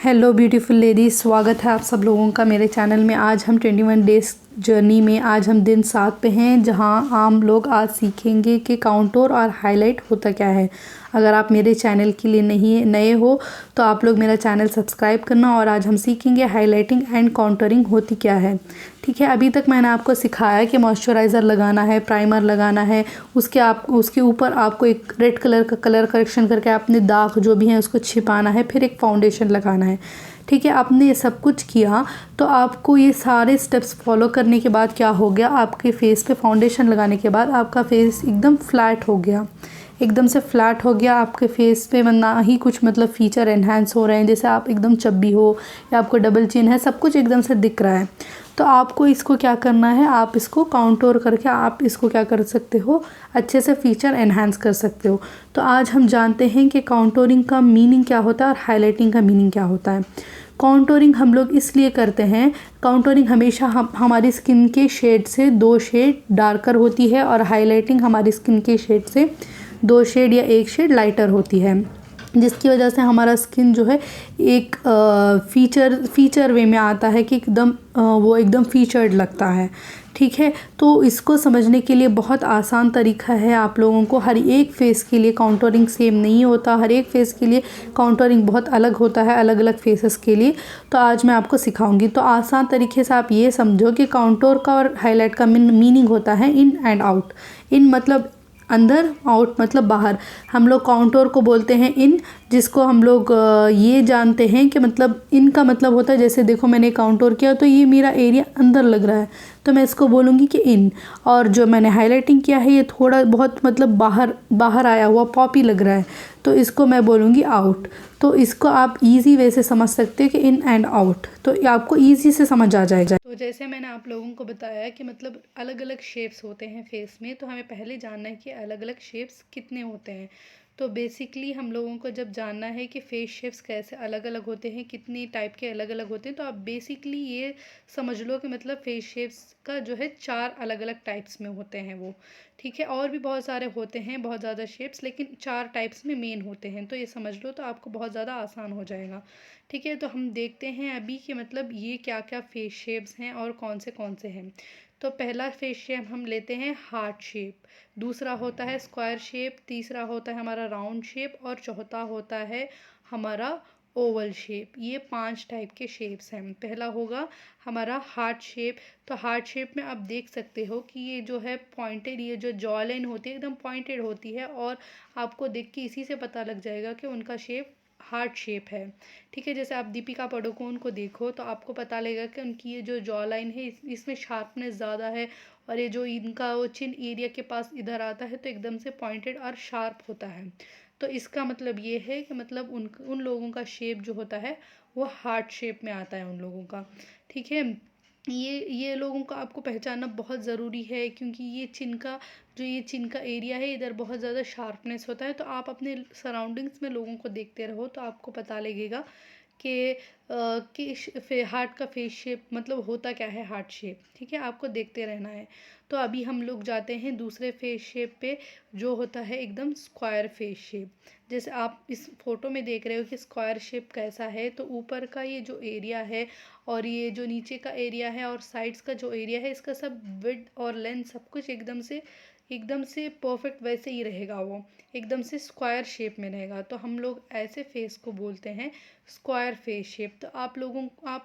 Hello beautiful ladies, स्वागत है आप सब लोगों का मेरे चैनल में। आज हम 21 डेज़ जर्नी में आज हम दिन 7 पे हैं, जहां हम लोग आज सीखेंगे कि काउंटोर और हाईलाइट होता क्या है। अगर आप मेरे चैनल के लिए नहीं नए हो तो आप लोग मेरा चैनल सब्सक्राइब करना। और आज हम सीखेंगे हाईलाइटिंग एंड काउंटरिंग होती क्या है। ठीक है, अभी तक मैंने आपको सिखाया कि मॉइस्चराइज़र लगाना है, प्राइमर लगाना है, उसके ऊपर आपको एक रेड कलर का कलर करेक्शन करके अपने दाग जो भी हैं उसको छिपाना है, फिर एक फाउंडेशन लगाना है। ठीक है, आपने ये सब कुछ किया तो आपको ये सारे स्टेप्स फॉलो करने के बाद क्या हो गया, आपके फेस पे फाउंडेशन लगाने के बाद आपका फेस एकदम फ्लैट हो गया, एकदम से फ्लैट हो गया। आपके फेस पे ना ही कुछ मतलब फ़ीचर एनहांस हो रहे हैं, जैसे आप एकदम चब्बी हो या आपको डबल चिन है, सब कुछ एकदम से दिख रहा है। तो आपको इसको क्या करना है, आप इसको काउंटोर करके आप इसको क्या कर सकते हो, अच्छे से फ़ीचर एनहांस कर सकते हो। तो आज हम जानते हैं कि काउंटोरिंग का मीनिंग क्या होता है और हाईलाइटिंग का मीनिंग क्या होता है। काउंटोरिंग हम लोग इसलिए करते हैं, काउंटोरिंग हमेशा हमारी स्किन के शेड से 2 शेड डार्कर होती है और हाईलाइटिंग हमारी स्किन के शेड से 2 शेड या 1 शेड लाइटर होती है, जिसकी वजह से हमारा स्किन जो है एक फ़ीचर वे में आता है कि वो एकदम फ़ीचर्ड लगता है। ठीक है, तो इसको समझने के लिए बहुत आसान तरीका है आप लोगों को। हर एक फेस के लिए काउंटरिंग सेम नहीं होता, हर एक फेस के लिए काउंटरिंग बहुत अलग होता है, अलग अलग फेसेस के लिए। तो आज मैं आपको सिखाऊंगी। तो आसान तरीके से आप ये समझो कि काउंटोर का और हाईलाइट का मीनिंग होता है इन एंड आउट। इन मतलब अंदर, आउट मतलब बाहर। हम लोग काउंटोर को बोलते हैं इन, जिसको हम लोग ये जानते हैं कि मतलब इन का मतलब होता है, जैसे देखो मैंने काउंटोर किया तो ये मेरा एरिया अंदर लग रहा है तो मैं इसको बोलूँगी कि इन। और जो मैंने हाईलाइटिंग किया है ये थोड़ा बहुत मतलब बाहर बाहर आया हुआ पॉपी लग रहा है तो इसको मैं बोलूँगी आउट। तो इसको आप इजी वे से समझ सकते हो कि इन एंड आउट, तो आपको इजी से समझ आ जाएगा। तो जैसे मैंने आप लोगों को बताया कि मतलब अलग अलग शेप्स होते हैं फेस में, तो हमें पहले जानना है कि अलग अलग शेप्स कितने होते हैं। तो बेसिकली हम लोगों को जब जानना है कि फेस शेप्स कैसे अलग अलग होते हैं, कितनी टाइप के अलग अलग होते हैं, तो आप बेसिकली ये समझ लो कि मतलब फेस शेप्स का जो है 4 अलग अलग टाइप्स में होते हैं वो। ठीक है, और भी बहुत सारे होते हैं, बहुत ज़्यादा शेप्स, लेकिन 4 टाइप्स में मेन होते हैं। तो ये समझ लो तो आपको बहुत ज़्यादा आसान हो जाएगा। ठीक है, तो हम देखते हैं अभी कि मतलब ये क्या क्या फेस शेप्स हैं और कौन से हैं। तो पहला फेस शेप हम लेते हैं हार्ट शेप, दूसरा होता है स्क्वायर शेप, तीसरा होता है हमारा राउंड शेप और चौथा होता है हमारा ओवल शेप। ये 5 टाइप के शेप्स हैं। पहला होगा हमारा हार्ट शेप। तो हार्ट शेप में आप देख सकते हो कि ये जो है पॉइंटेड, ये जो जॉ लाइन होती है एकदम पॉइंटेड होती है, और आपको देख के इसी से पता लग जाएगा कि उनका शेप हार्ट शेप है। ठीक है, जैसे आप दीपिका पादुकोण को देखो तो आपको पता लगेगा कि उनकी ये जो जॉ लाइन है इसमें शार्पनेस ज़्यादा है, और ये जो इनका वो चिन एरिया के पास इधर आता है तो एकदम से पॉइंटेड और शार्प होता है। तो इसका मतलब ये है कि मतलब उन लोगों का शेप जो होता है वो हार्ट शेप में आता है उन लोगों का। ठीक है, ये लोगों का आपको पहचानना बहुत ज़रूरी है, क्योंकि ये चिन का एरिया है, इधर बहुत ज़्यादा शार्पनेस होता है। तो आप अपने सराउंडिंग्स में लोगों को देखते रहो तो आपको पता लगेगा कि हार्ट का फेस शेप मतलब होता क्या है, हार्ट शेप। ठीक है, आपको देखते रहना है। तो अभी हम लोग जाते हैं दूसरे फेस शेप पे, जो होता है एकदम स्क्वायर फेस शेप। जैसे आप इस फोटो में देख रहे हो कि स्क्वायर शेप कैसा है, तो ऊपर का ये जो एरिया है और ये जो नीचे का एरिया है और साइड्स का जो एरिया है, इसका सब विड्थ और लेंथ सब कुछ एकदम से परफेक्ट वैसे ही रहेगा, वो एकदम से स्क्वायर शेप में रहेगा। तो हम लोग ऐसे फेस को बोलते हैं स्क्वायर फेस शेप। तो आप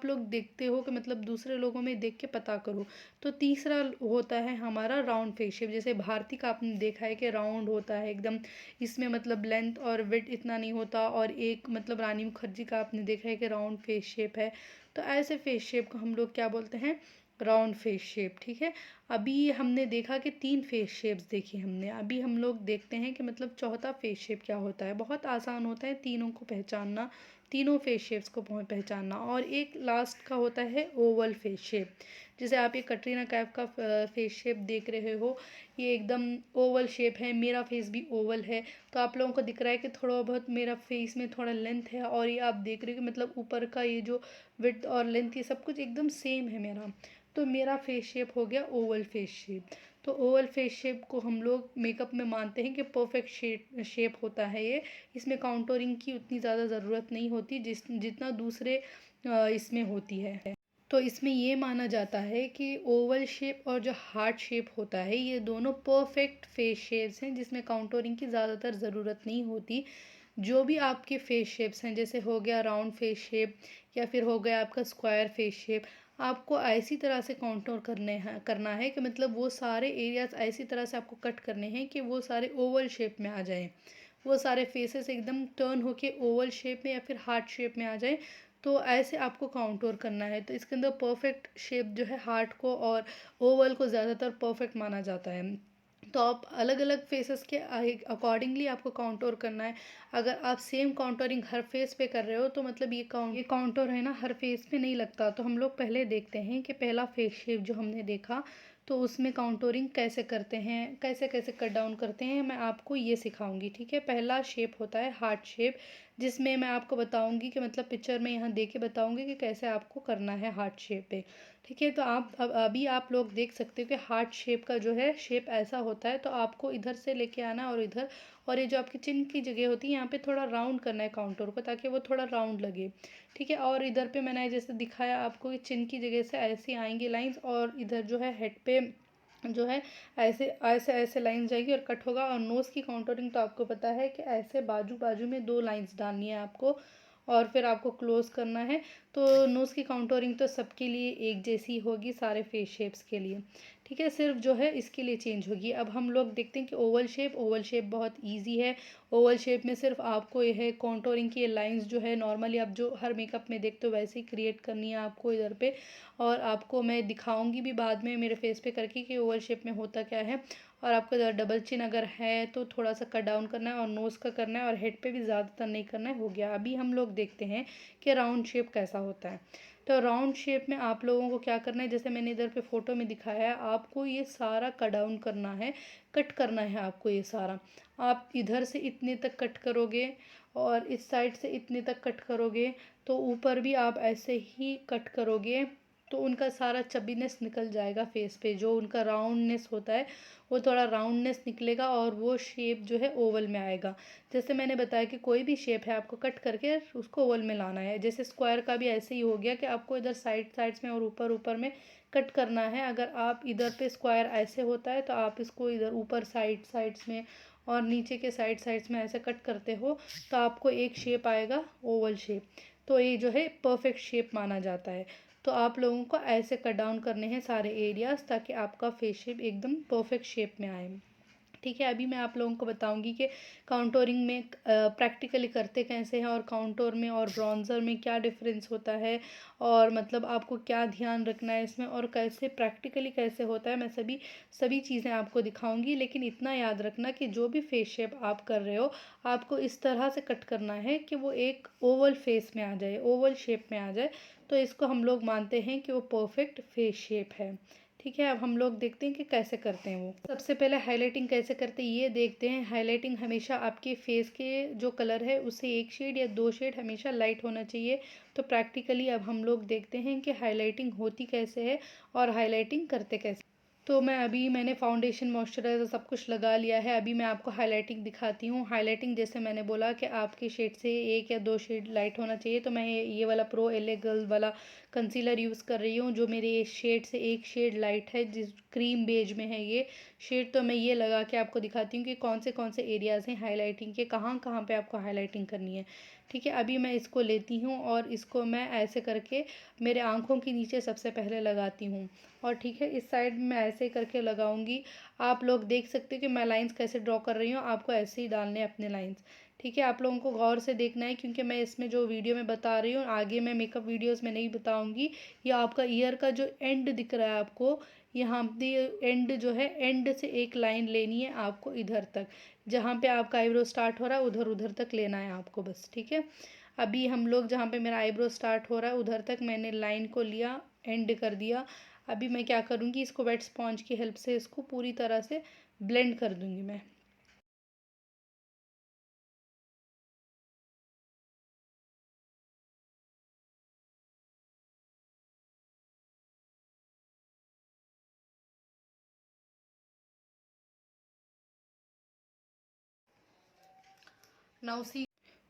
लोग देखते हो कि मतलब दूसरे लोगों में देख के पता करो। तो तीसरा होता है हमारा राउंड फेस शेप। जैसे भारती का आपने देखा है कि राउंड होता है एकदम, इसमें मतलब लेंथ और विड्थ इतना नहीं होता, और एक मतलब रानी मुखर्जी का आपने देखा है कि राउंड फेस शेप है। तो ऐसे फेस शेप को हम लोग क्या बोलते हैं, राउंड फेस शेप। ठीक है, अभी हमने देखा कि 3 फेस शेप्स देखी हमने, अभी हम लोग देखते हैं कि मतलब चौथा फेस शेप क्या होता है। बहुत आसान होता है तीनों को पहचानना, तीनों फेस शेप्स को पहचानना। और एक लास्ट का होता है ओवल फेस शेप। जैसे आप ये कटरीना कैफ का फेस शेप देख रहे हो, ये एकदम ओवल शेप है, मेरा फेस भी ओवल है। तो आप लोगों को दिख रहा है कि थोड़ा बहुत मेरा फेस में थोड़ा लेंथ है, और ये आप देख रहे हो कि मतलब ऊपर का ये जो विड्थ और लेंथ ये सब कुछ एकदम सेम है मेरा। तो मेरा फेस शेप हो गया ओवल फेस शेप। तो ओवल फेस शेप को हम लोग मेकअप में मानते हैं कि परफेक्ट शेप होता है ये। इसमें काउंटरिंग की उतनी ज़्यादा ज़रूरत नहीं होती जितना दूसरे इसमें होती है। तो इसमें ये माना जाता है कि ओवल शेप और जो हार्ट शेप होता है ये दोनों परफेक्ट फेस शेप्स हैं, जिसमें काउंटरिंग की ज़्यादातर ज़रूरत नहीं होती। जो भी आपके फेस शेप्स हैं, जैसे हो गया राउंड फेस शेप या फिर हो गया आपका स्क्वायर फेस शेप, आपको ऐसी तरह से काउंटर करना है कि मतलब वो सारे एरियाज ऐसी तरह से आपको कट करने हैं कि वो सारे ओवल शेप में आ जाएं। वो सारे फेसेस एकदम टर्न होके ओवल शेप में या फिर हार्ट शेप में आ जाए। तो ऐसे आपको काउंटोर करना है। तो इसके अंदर परफेक्ट शेप जो है हार्ट को और ओवल को ज़्यादातर परफेक्ट माना जाता है। तो आप अलग अलग फेसेस के अकॉर्डिंगली आपको काउंटोर करना है। अगर आप सेम काउंटरिंग हर फेस पे कर रहे हो तो मतलब ये काउंटर है ना, हर फेस पे नहीं लगता। तो हम लोग पहले देखते हैं कि पहला फेस शेप जो हमने देखा तो उसमें काउंटरिंग कैसे करते हैं, कैसे कैसे कट डाउन करते हैं, मैं आपको ये सिखाऊंगी। ठीक है, पहला शेप होता है हार्ट शेप, जिसमें मैं आपको बताऊंगी कि मतलब पिक्चर में यहाँ दे के बताऊंगी कि कैसे आपको करना है हार्ट शेप पे। ठीक है, तो आप अभी आप लोग देख सकते हो कि हार्ट शेप का जो है शेप ऐसा होता है। तो आपको इधर से लेके आना और इधर, और ये जो आपकी चिन की जगह होती है यहाँ पे थोड़ा राउंड करना है काउंटर को, ताकि वो थोड़ा राउंड लगे। ठीक है, और इधर पे मैंने जैसे दिखाया आपको कि चिन की जगह से ऐसे आएंगी लाइंस, और इधर जो है हेड पे जो है ऐसे ऐसे ऐसे लाइन जाएगी और कट होगा। और नोज़ की काउंटरिंग तो आपको पता है कि ऐसे बाजू बाजू में 2 लाइंस डालनी है आपको, और फिर आपको क्लोज करना है। तो नोज़ की काउंटरिंग तो सबके लिए एक जैसी होगी, सारे फेस शेप्स के लिए। ठीक है, सिर्फ जो है इसके लिए चेंज होगी। अब हम लोग देखते हैं कि ओवल शेप बहुत इजी है। ओवल शेप में सिर्फ आपको यह है काउंटरिंग की लाइंस जो है नॉर्मली आप जो हर मेकअप में देखते हो वैसे ही क्रिएट करनी है आपको इधर पे। और आपको मैं दिखाऊंगी भी बाद में मेरे फेस पे करके कि ओवल शेप में होता क्या है। और आपको डबल चिन अगर है तो थोड़ा सा कट डाउन करना है, और नोज़ का करना है, और हेड पे भी ज़्यादातर नहीं करना है। हो गया। अभी हम लोग देखते हैं कि राउंड शेप कैसा होता है। तो राउंड शेप में आप लोगों को क्या करना है, जैसे मैंने इधर पे फोटो में दिखाया है, आपको ये सारा कट डाउन करना है, कट करना है आपको ये सारा। आप इधर से इतने तक कट करोगे और इस साइड से इतने तक कट करोगे, तो ऊपर भी आप ऐसे ही कट करोगे तो उनका सारा चबीनेस निकल जाएगा फेस पे। जो उनका राउंडनेस होता है वो थोड़ा राउंडनेस निकलेगा और वो शेप जो है ओवल में आएगा। जैसे मैंने बताया कि कोई भी शेप है आपको कट करके उसको ओवल में लाना है। जैसे स्क्वायर का भी ऐसे ही हो गया कि आपको इधर साइड्स में और ऊपर ऊपर में कट करना है। अगर आप इधर पे स्क्वायर ऐसे होता है तो आप इसको इधर ऊपर साइड्स में और नीचे के साइड्स में ऐसे कट करते हो तो आपको एक शेप आएगा ओवल शेप। तो ये जो है परफेक्ट शेप माना जाता है। तो आप लोगों को ऐसे कट डाउन करने हैं सारे एरियाज, ताकि आपका फेस शेप एकदम परफेक्ट शेप में आए। ठीक है, अभी मैं आप लोगों को बताऊंगी कि काउंटोरिंग में प्रैक्टिकली करते कैसे हैं, और काउंटोर में और ब्रॉन्ज़र में क्या डिफरेंस होता है, और मतलब आपको क्या ध्यान रखना है इसमें, और कैसे प्रैक्टिकली कैसे होता है। मैं सभी सभी चीज़ें आपको दिखाऊंगी। लेकिन इतना याद रखना कि जो भी फेस शेप आप कर रहे हो आपको इस तरह से कट करना है कि वो एक ओवल फेस में आ जाए, ओवल शेप में आ जाए। तो इसको हम लोग मानते हैं कि वो परफेक्ट फेस शेप है। ठीक है, अब हम लोग देखते हैं कि कैसे करते हैं वो। सबसे पहले हाइलाइटिंग कैसे करते हैं ये देखते हैं। हाइलाइटिंग हमेशा आपके फेस के जो कलर है उससे 1 शेड या 2 शेड हमेशा लाइट होना चाहिए। तो प्रैक्टिकली अब हम लोग देखते हैं कि हाइलाइटिंग होती कैसे है और हाइलाइटिंग करते कैसे। तो मैंने फाउंडेशन मॉइस्चराइज़र सब कुछ लगा लिया है। अभी मैं आपको हाइलाइटिंग दिखाती हूँ। हाइलाइटिंग जैसे मैंने बोला कि आपके शेड से 1 या 2 शेड लाइट होना चाहिए। तो मैं ये वाला प्रो एले गर्ल वाला कंसीलर यूज़ कर रही हूँ, जो मेरे शेड से 1 शेड लाइट है, जिस क्रीम बेज में है ये शेड। तो मैं ये लगा के आपको दिखाती हूँ कि कौन से एरियाज़ हैं हाइलाइटिंग के, कहाँ कहाँ पे आपको हाइलाइटिंग करनी है। ठीक है, अभी मैं इसको लेती हूँ और इसको मैं ऐसे करके मेरे आँखों के नीचे सबसे पहले लगाती हूँ। और ठीक है, इस साइड में मैं ऐसे करके लगाऊंगी। आप लोग देख सकते हो कि मैं लाइंस कैसे ड्रॉ कर रही हूँ, आपको ऐसे ही डालने हैं अपने लाइंस। ठीक है, आप लोगों को गौर से देखना है, क्योंकि मैं इसमें जो वीडियो में बता रही हूँ आगे मैं मेकअप वीडियोस में नहीं बताऊंगी। ये आपका ईयर का जो एंड दिख रहा है आपको, यहाँ पे एंड जो है, एंड से एक लाइन लेनी है आपको इधर तक, जहाँ पे आपका आईब्रो स्टार्ट हो रहा है उधर उधर तक लेना है आपको बस। ठीक है, अभी हम लोग जहाँ पे मेरा आईब्रो स्टार्ट हो रहा है उधर तक मैंने लाइन को लिया, एंड कर दिया। अभी मैं क्या करूँगी, इसको वेट स्पॉन्ज की हेल्प से इसको पूरी तरह से ब्लेंड कर दूँगी मैं। Now see.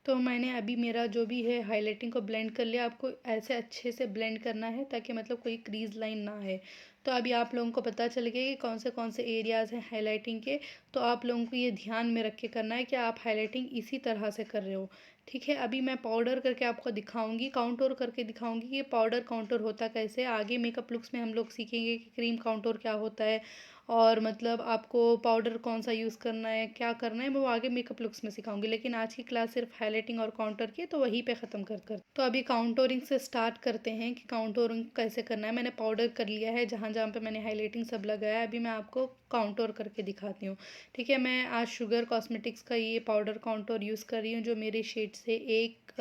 तो मैंने अभी मेरा जो भी है हाइलाइटिंग को ब्लेंड कर लिया। आपको ऐसे अच्छे से ब्लेंड करना है ताकि मतलब कोई क्रीज लाइन ना आए। तो अभी आप लोगों को पता चल गया कि कौन से एरियाज़ हैं हाइलाइटिंग के। तो आप लोगों को ये ध्यान में रख के करना है कि आप हाइलाइटिंग इसी तरह से कर रहे हो। ठीक है, अभी मैं पाउडर करके आपको दिखाऊंगी, काउंटोर करके दिखाऊंगी कि पाउडर काउंटर होता कैसे है। आगे मेकअप लुक्स में हम लोग सीखेंगे कि क्रीम काउंटर क्या होता है और मतलब आपको पाउडर कौन सा यूज़ करना है, क्या करना है, मैं वो आगे मेकअप लुक्स में सिखाऊंगी। लेकिन आज की क्लास सिर्फ हाइलाइटिंग और काउंटर की, तो वहीं पे ख़त्म कर तो अभी काउंटोरिंग से स्टार्ट करते हैं कि काउंटोरिंग कैसे करना है। मैंने पाउडर कर लिया है जहाँ जहाँ पे मैंने हाइलाइटिंग सब लगाया है। अभी मैं आपको काउंटोर करके दिखाती हूँ। ठीक है, मैं आज शुगर कॉस्मेटिक्स का ये पाउडर काउंटोर यूज़ कर रही हूँ जो मेरे शेड से एक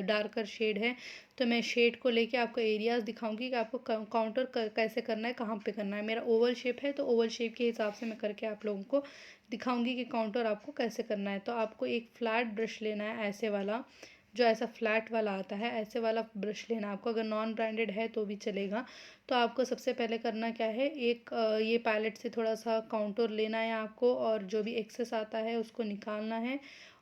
डार्कर शेड है। तो मैं शेड को लेके आपको एरियाज़ दिखाऊंगी कि आपको काउंटर कैसे करना है, कहाँ पे करना है। मेरा ओवल शेप है तो ओवल शेप के हिसाब से मैं करके आप लोगों को दिखाऊंगी कि काउंटर आपको कैसे करना है। तो आपको एक फ्लैट ब्रश लेना है, ऐसे वाला, जो ऐसा फ्लैट वाला आता है, ऐसे वाला ब्रश लेना है आपको। अगर नॉन ब्रांडेड है तो भी चलेगा। तो आपको सबसे पहले करना क्या है, एक ये पैलेट से थोड़ा सा काउंटर लेना है आपको और जो भी एक्सेस आता है उसको निकालना है।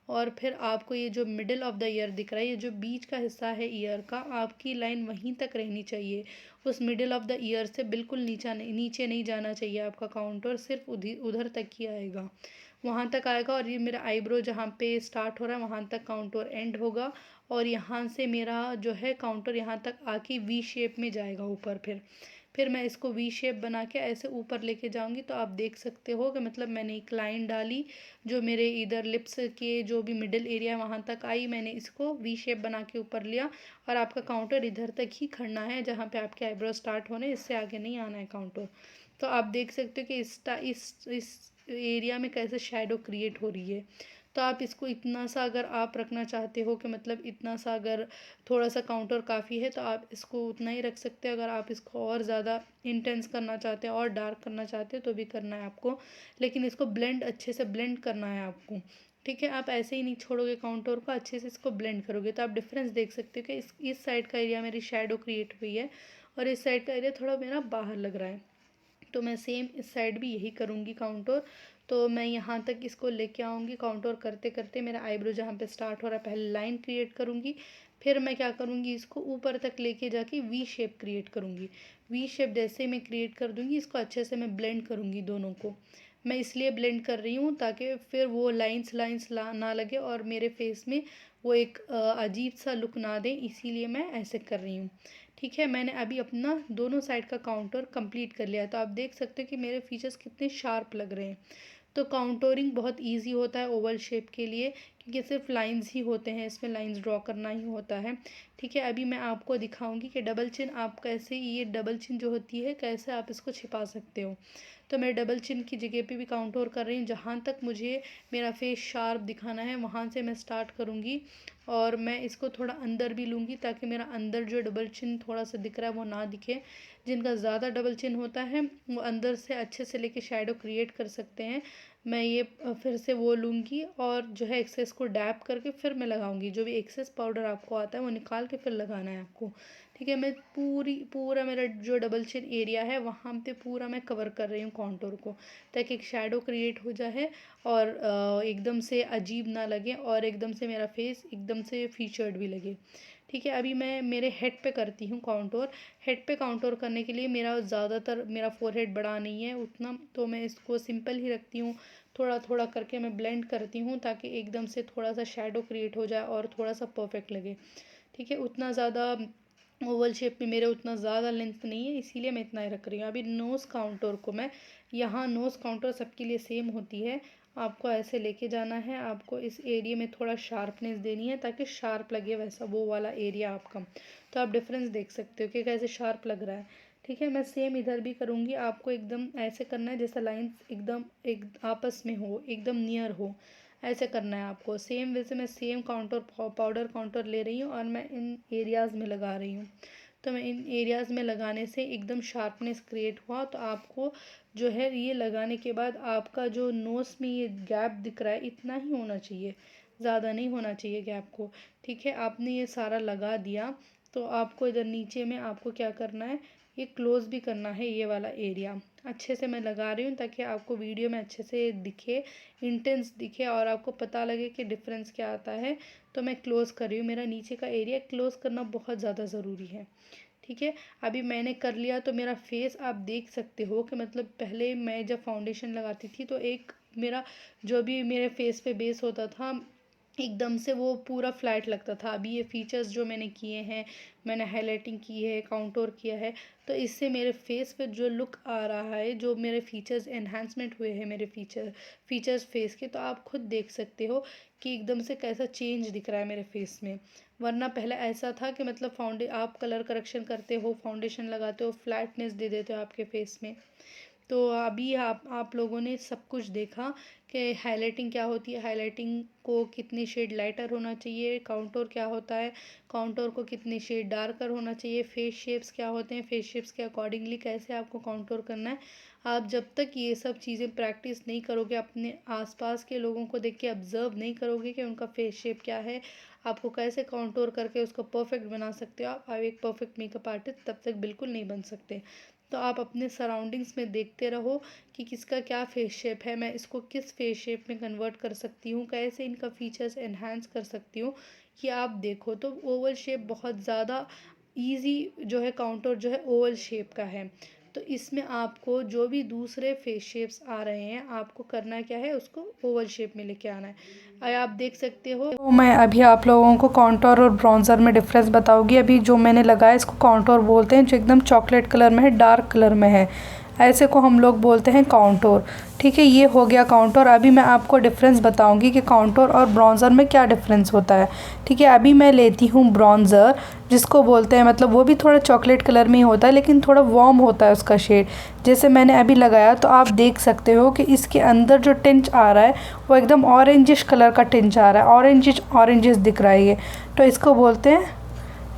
और फिर आपको ये जो मिडिल ऑफ द ईयर दिख रहा है, ये जो बीच का हिस्सा है ईयर का, आपकी लाइन वहीं तक रहनी चाहिए। उस मिडिल ऑफ द ईयर से बिल्कुल नीचे नहीं जाना चाहिए आपका काउंटर, सिर्फ उधर तक ही आएगा, वहाँ तक आएगा। और ये मेरा आईब्रो जहाँ पे स्टार्ट हो रहा है वहाँ तक काउंटर एंड होगा। और यहाँ से मेरा जो है काउंटर यहाँ तक आके वी शेप में जाएगा ऊपर। फिर मैं इसको वी शेप बना के ऐसे ऊपर लेके जाऊंगी। तो आप देख सकते हो कि मतलब मैंने एक लाइन डाली जो मेरे इधर लिप्स के जो भी मिडिल एरिया वहाँ तक आई, मैंने इसको वी शेप बना के ऊपर लिया। और आपका काउंटर इधर तक ही खड़ना है जहाँ पे आपके आईब्रो स्टार्ट होने, इससे आगे नहीं आना है काउंटर। तो आप देख सकते हो कि इस एरिया में कैसे शेडो क्रिएट हो रही है। तो आप इसको इतना सा अगर आप रखना चाहते हो कि मतलब इतना सा, अगर थोड़ा सा काउंटर काफ़ी है तो आप इसको उतना ही रख सकते हैं। अगर आप इसको और ज़्यादा इंटेंस करना चाहते हैं और डार्क करना चाहते हैं तो भी करना है आपको। लेकिन इसको ब्लेंड अच्छे से ब्लेंड करना है आपको। ठीक है, आप ऐसे ही नहीं छोड़ोगे काउंटर को, अच्छे से इसको ब्लेंड करोगे। तो आप डिफरेंस देख सकते हो कि इस साइड का एरिया मेरी शेडो क्रिएट हुई है और इस साइड का एरिया थोड़ा मेरा बाहर लग रहा है। तो मैं सेम इस साइड भी यही करूँगी काउंटर। तो मैं यहाँ तक इसको लेके आऊँगी। काउंटर करते करते मेरा आईब्रो जहाँ पे स्टार्ट हो रहा है पहले लाइन क्रिएट करूँगी, फिर मैं क्या करूँगी, इसको ऊपर तक लेके जाके वी शेप क्रिएट करूँगी। वी शेप जैसे मैं क्रिएट कर दूँगी, इसको अच्छे से मैं ब्लेंड करूँगी दोनों को। मैं इसलिए ब्लेंड कर रही हूँ ताकि फिर वो लाइंस ना लगे और मेरे फेस में वो एक अजीब सा लुक ना दे, इसीलिए मैं ऐसे कर रही हूँ। ठीक है, मैंने अभी अपना दोनों साइड का काउंटर कंप्लीट कर लिया। तो आप देख सकते हो कि मेरे फीचर्स कितने शार्प लग रहे हैं। तो काउंटोरिंग बहुत इजी होता है ओवल शेप के लिए, क्योंकि सिर्फ लाइंस ही होते हैं, इसमें लाइंस ड्रॉ करना ही होता है। ठीक है, अभी मैं आपको दिखाऊंगी कि डबल चिन आप कैसे, ये डबल चिन जो होती है कैसे आप इसको छिपा सकते हो। तो मैं डबल चिन की जगह पे भी काउंटोर कर रही हूँ। जहाँ तक मुझे मेरा फेस शार्प दिखाना है वहाँ से मैं स्टार्ट करूँगी और मैं इसको थोड़ा अंदर भी लूँगी ताकि मेरा अंदर जो डबल चिन थोड़ा सा दिख रहा है वो ना दिखे। जिनका ज़्यादा डबल चिन होता है वो अंदर से अच्छे से लेके शैडो क्रिएट कर सकते हैं। मैं ये फिर से वो लूँगी और जो है एक्सेस को डैप करके फिर मैं लगाऊंगी। जो भी एक्सेस पाउडर आपको आता है वो निकाल के फिर लगाना है आपको। ठीक है, मैं पूरा मेरा जो डबल चिन एरिया है वहाँ पे पूरा मैं कवर कर रही हूँ कॉन्टोर को, ताकि एक शैडो क्रिएट हो जाए और एकदम से अजीब ना लगे और एकदम से मेरा फेस एकदम से फीचर्ड भी लगे। ठीक है, अभी मैं मेरे हेड पे करती हूँ काउंटोर। हेड पे काउंटोर करने के लिए मेरा ज़्यादातर मेरा फोरहेड बड़ा नहीं है उतना, तो मैं इसको सिंपल ही रखती हूँ। थोड़ा थोड़ा करके मैं ब्लेंड करती हूँ ताकि एकदम से थोड़ा सा शेडो क्रिएट हो जाए और थोड़ा सा परफेक्ट लगे। ठीक है, उतना ज़्यादा ओवल शेप में मेरे उतना ज़्यादा लेंथ नहीं है, इसीलिए मैं इतना ही रख रही हूँ। अभी नोज़ काउंटर को मैं, यहाँ नोज़ काउंटर सबके लिए सेम होती है। आपको ऐसे लेके जाना है, आपको इस एरिया में थोड़ा शार्पनेस देनी है ताकि शार्प लगे वैसा वो वाला एरिया आपका। तो आप डिफरेंस देख सकते हो कि कैसे शार्प लग रहा है। ठीक है, मैं सेम इधर भी करूँगी। आपको एकदम ऐसे करना है जैसा लाइंस एकदम एक आपस में हो, एकदम नियर हो, ऐसे करना है आपको। सेम वैसे मैं सेम काउंटर पाउडर काउंटर ले रही हूँ और मैं इन एरियाज़ में लगा रही हूँ। तो मैं इन एरियाज़ में लगाने से एकदम शार्पनेस क्रिएट हुआ। तो आपको जो है ये लगाने के बाद आपका जो नोज़ में ये गैप दिख रहा है इतना ही होना चाहिए, ज़्यादा नहीं होना चाहिए गैप को। ठीक है, आपने ये सारा लगा दिया तो आपको इधर नीचे में आपको क्या करना है, ये क्लोज़ भी करना है, ये वाला एरिया अच्छे से मैं लगा रही हूँ ताकि आपको वीडियो में अच्छे से दिखे, इंटेंस दिखे और आपको पता लगे कि डिफरेंस क्या आता है। तो मैं क्लोज़ कर रही हूँ, मेरा नीचे का एरिया क्लोज़ करना बहुत ज़्यादा ज़रूरी है। ठीक है, अभी मैंने कर लिया तो मेरा फेस आप देख सकते हो कि मतलब पहले मैं जब फाउंडेशन लगाती थी तो एक मेरा जो भी मेरे फेस पे बेस होता था एकदम से वो पूरा फ्लैट लगता था। अभी ये फीचर्स जो मैंने किए हैं, मैंने हाईलाइटिंग की है, काउंटोर किया है, तो इससे मेरे फेस पे जो लुक आ रहा है, जो मेरे फीचर्स एनहांसमेंट हुए हैं मेरे फीचर्स फेस के, तो आप खुद देख सकते हो कि एकदम से कैसा चेंज दिख रहा है मेरे फेस में। वरना पहले ऐसा था कि मतलब आप कलर करेक्शन करते हो, फाउंडेशन लगाते हो, फ्लैटनेस दे देते हो आपके फेस में। तो अभी आप लोगों ने सब कुछ देखा कि हाइलाइटिंग क्या होती है, हाइलाइटिंग को कितनी शेड लाइटर होना चाहिए, काउंटोर क्या होता है, काउंटोर को कितनी शेड डार्कर होना चाहिए, फेस शेप्स क्या होते हैं, फेस शेप्स के अकॉर्डिंगली कैसे आपको काउंटोर करना है। आप जब तक ये सब चीज़ें प्रैक्टिस नहीं करोगे, अपने आसपास के लोगों को देख के ऑब्जर्व नहीं करोगे कि उनका फेस शेप क्या है, आपको कैसे काउंटोर करके उसको परफेक्ट बना सकते हो आप एक परफेक्ट मेकअप आर्टिस्ट तब तक बिल्कुल नहीं बन सकते। तो आप अपने सराउंडिंग्स में देखते रहो कि किसका क्या फेस शेप है, मैं इसको किस फेस शेप में कन्वर्ट कर सकती हूँ, कैसे इनका फीचर्स एनहांस कर सकती हूँ, कि आप देखो। तो ओवल शेप बहुत ज़्यादा इजी जो है, काउंटर जो है ओवल शेप का है। तो इसमें आपको जो भी दूसरे फेस शेप्स आ रहे हैं, आपको करना क्या है, उसको ओवल शेप में लेके आना है। आप देख सकते हो। तो मैं अभी आप लोगों को काउंटर और ब्राउज़र में डिफरेंस बताऊंगी। अभी जो मैंने लगाया इसको काउंटर बोलते हैं, जो एकदम चॉकलेट कलर में है, डार्क कलर में है, ऐसे को हम लोग बोलते हैं काउंटोर। ठीक है, ये हो गया काउंटोर। अभी मैं आपको डिफरेंस बताऊंगी कि काउंटोर और ब्राउज़र में क्या डिफरेंस होता है। ठीक है, अभी मैं लेती हूँ ब्राउज़र, जिसको बोलते हैं, मतलब वो भी थोड़ा चॉकलेट कलर में ही होता है लेकिन थोड़ा वार्म होता है उसका शेड। जैसे मैंने अभी लगाया तो आप देख सकते हो कि इसके अंदर जो टिंच आ रहा है वो एकदम ऑरेंजिश कलर का टिंच आ रहा है, ऑरेंजिश दिख रहा है ये। तो इसको बोलते हैं,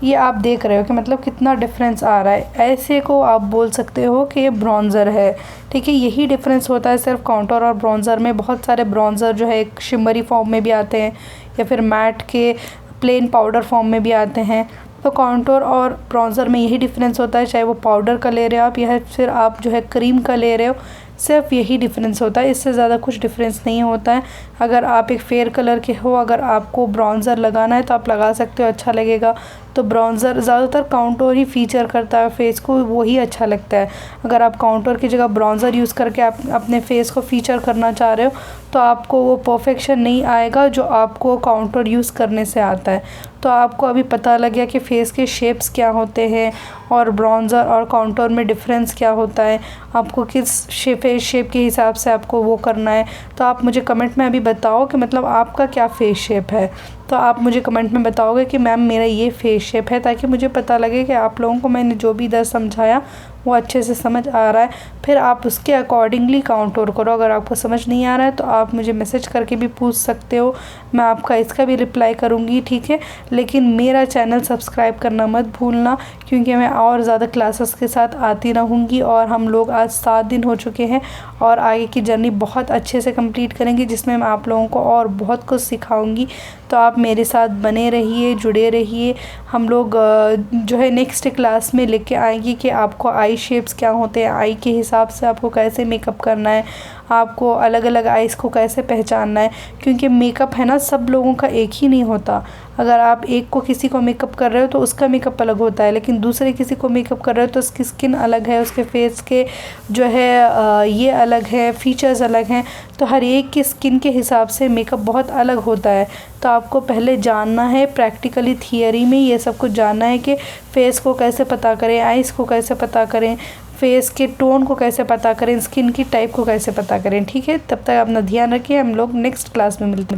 ये आप देख रहे हो कि मतलब कितना डिफरेंस आ रहा है। ऐसे को आप बोल सकते हो कि ये ब्राउज़र है। ठीक है, यही डिफरेंस होता है सिर्फ काउंटर और ब्राउज़र में। बहुत सारे ब्राउज़र जो है एक शिमरी फॉर्म में भी आते हैं या फिर मैट के प्लेन पाउडर फॉर्म में भी आते हैं। तो काउंटर और ब्राउज़र में यही डिफरेंस होता है, चाहे वो पाउडर का ले रहे हो आप या फिर आप जो है क्रीम का ले रहे हो, सिर्फ यही डिफरेंस होता है, इससे ज़्यादा कुछ डिफरेंस नहीं होता है। अगर आप एक फेयर कलर के हो, अगर आपको ब्राउज़र लगाना है तो आप लगा सकते हो, अच्छा लगेगा। तो ब्राउज़र ज़्यादातर काउंटर ही फीचर करता है फेस को, वो ही अच्छा लगता है। अगर आप काउंटर की जगह ब्राउज़र यूज़ करके आप अपने फेस को फीचर करना चाह रहे हो तो आपको वो परफेक्शन नहीं आएगा जो आपको काउंटर यूज़ करने से आता है। तो आपको अभी पता लग गया कि फेस के शेप्स क्या होते हैं और ब्राउज़र और काउंटर में डिफरेंस क्या होता है, आपको किस फेस शेप के हिसाब से आपको वो करना है। तो आप मुझे कमेंट में अभी बताओ कि मतलब आपका क्या फेस शेप है। तो आप मुझे कमेंट में बताओगे कि मैम मेरा ये फेस शेप है, ताकि मुझे पता लगे कि आप लोगों को मैंने जो भी इधर समझाया वो अच्छे से समझ आ रहा है। फिर आप उसके अकॉर्डिंगली काउंटर करो। अगर आपको समझ नहीं आ रहा है तो आप मुझे मैसेज करके भी पूछ सकते हो, मैं आपका इसका भी रिप्लाई करूँगी। ठीक है, लेकिन मेरा चैनल सब्सक्राइब करना मत भूलना, क्योंकि मैं और ज़्यादा क्लासेस के साथ आती रहूँगी। और हम लोग आज 7 दिन हो चुके हैं और आगे की जर्नी बहुत अच्छे से कंप्लीट करेंगे, जिसमें मैं आप लोगों को और बहुत कुछ सिखाऊंगी। तो आप मेरे साथ बने रहिए, जुड़े रहिए। हम लोग जो है नेक्स्ट क्लास में लेके आएंगे कि आपको आई शेप्स क्या होते हैं, आई के हिसाब से आपको कैसे मेकअप करना है, आपको अलग अलग आइज़ को कैसे पहचानना है। क्योंकि मेकअप है ना, सब लोगों का एक ही नहीं होता। अगर आप एक को किसी को मेकअप कर रहे हो तो उसका मेकअप अलग होता है, लेकिन दूसरे किसी को मेकअप कर रहे हो तो उसकी स्किन अलग है, उसके फेस के जो है ये अलग है, फीचर्स अलग हैं। तो हर एक की स्किन के हिसाब से मेकअप बहुत अलग होता है। तो आपको पहले जानना है, प्रैक्टिकली थियरी में ये सब कुछ जानना है कि फेस को कैसे पता करें, आइज़ को कैसे पता करें, फेस के टोन को कैसे पता करें, स्किन की टाइप को कैसे पता करें। ठीक है, तब तक अपना ध्यान रखिए। हम लोग नेक्स्ट क्लास में मिलते हैं।